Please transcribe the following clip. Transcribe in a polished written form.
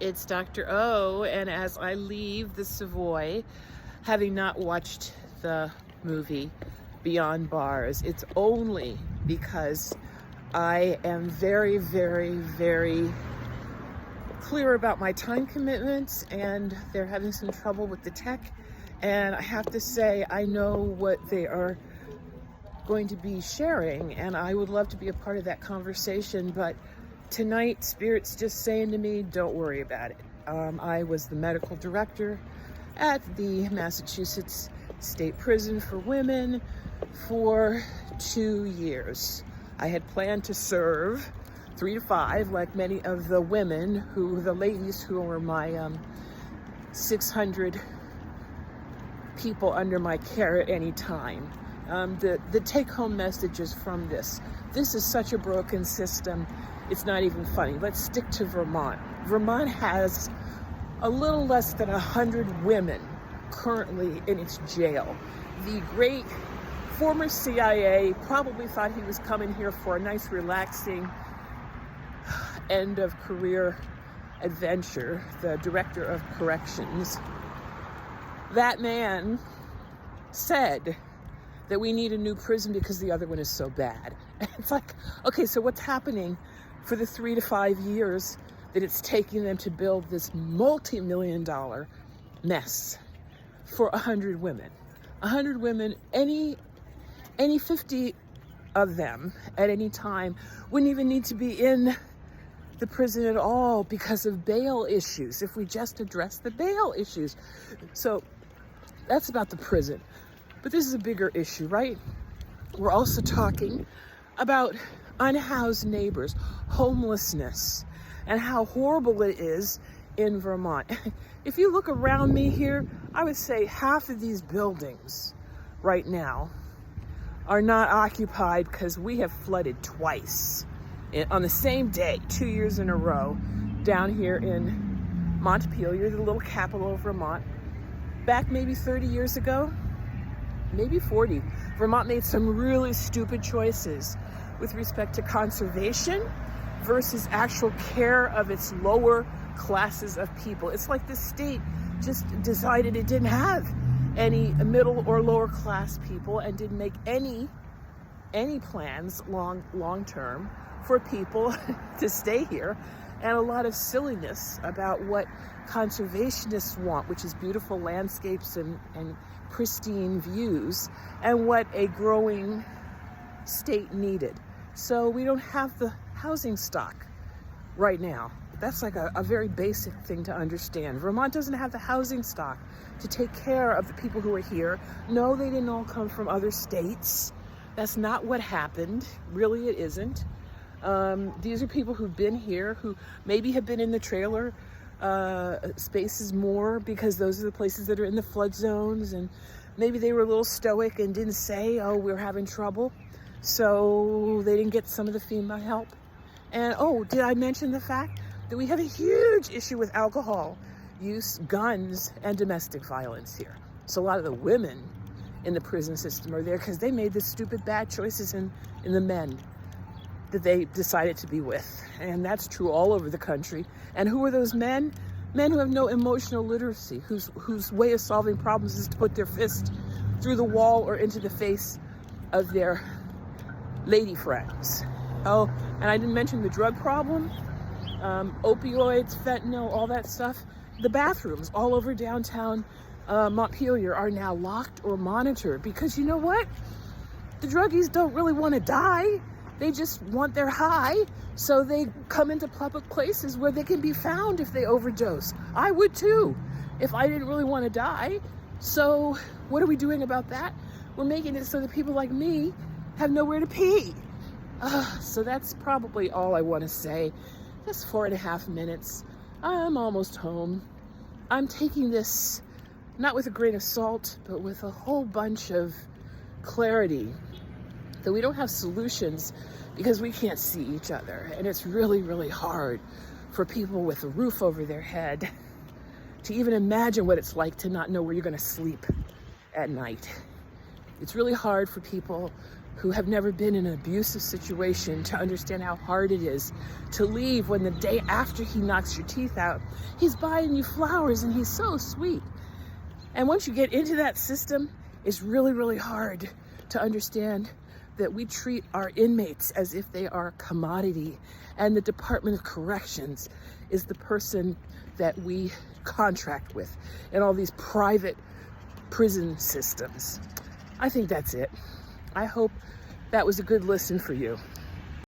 It's Dr. O, and as I leave the Savoy, having not watched the movie Beyond Bars, it's only because I am very, very, very clear about my time commitments, and they're having some trouble with the tech. And I have to say, I know what they are going to be sharing, and I would love to be a part of that conversation, but tonight, Spirit's just saying to me, don't worry about it. I was the medical director at the Massachusetts State Prison for Women for 2 years. I had planned to serve 3 to 5, like many of the the ladies who were my 600 people under my care at any time. The take-home messages from this is such a broken system, it's not even funny. Let's stick to Vermont. Vermont has a little less than 100 women currently in its jail. The great former CIA probably thought he was coming here for a nice, relaxing end of career adventure, the director of corrections. That man said that we need a new prison because the other one is so bad. It's like, okay, so what's happening for the 3 to 5 years that it's taking them to build this multi-million-dollar mess for 100 women? 100 women, any 50 of them at any time wouldn't even need to be in the prison at all because of bail issues, if we just address the bail issues. So that's about the prison. But this is a bigger issue, right? We're also talking about unhoused neighbors, homelessness, and how horrible it is in Vermont. If you look around me here, I would say half of these buildings right now are not occupied because we have flooded twice on the same day, 2 years in a row, down here in Montpelier, the little capital of Vermont. Back maybe 30 years ago, maybe 40, Vermont made some really stupid choices with respect to conservation versus actual care of its lower classes of people. It's like the state just decided it didn't have any middle or lower class people and didn't make any plans long term for people to stay here, and a lot of silliness about what conservationists want, which is beautiful landscapes and pristine views, and what a growing state needed. So we don't have the housing stock right now. That's like a very basic thing to understand. Vermont doesn't have the housing stock to take care of the people who are here. No, they didn't all come from other states. That's not what happened. Really, it isn't. These are people who've been here, who maybe have been in the trailer spaces more because those are the places that are in the flood zones, and maybe they were a little stoic and didn't say, oh, we're having trouble, so they didn't get some of the FEMA help. And oh, did I mention the fact that we have a huge issue with alcohol use, guns, and domestic violence here? So a lot of the women in the prison system are there because they made the stupid bad choices in the men that they decided to be with. And that's true all over the country. And who are those men? Men who have no emotional literacy, whose way of solving problems is to put their fist through the wall or into the face of their lady friends. Oh, and I didn't mention the drug problem, opioids, fentanyl, all that stuff. The bathrooms all over downtown Montpelier are now locked or monitored because you know what? The druggies don't really want to die. They just want their high, so they come into public places where they can be found if they overdose. I would too, if I didn't really want to die. So what are we doing about that? We're making it so that people like me have nowhere to pee. So that's probably all I want to say. Just 4.5 minutes. I'm almost home. I'm taking this not with a grain of salt, but with a whole bunch of clarity that we don't have solutions because we can't see each other. And it's really, really hard for people with a roof over their head to even imagine what it's like to not know where you're going to sleep at night. It's really hard for people who have never been in an abusive situation to understand how hard it is to leave when the day after he knocks your teeth out, he's buying you flowers and he's so sweet. And once you get into that system, it's really, really hard to understand that we treat our inmates as if they are a commodity, and the Department of Corrections is the person that we contract with in all these private prison systems. I think that's it. I hope that was a good listen for you.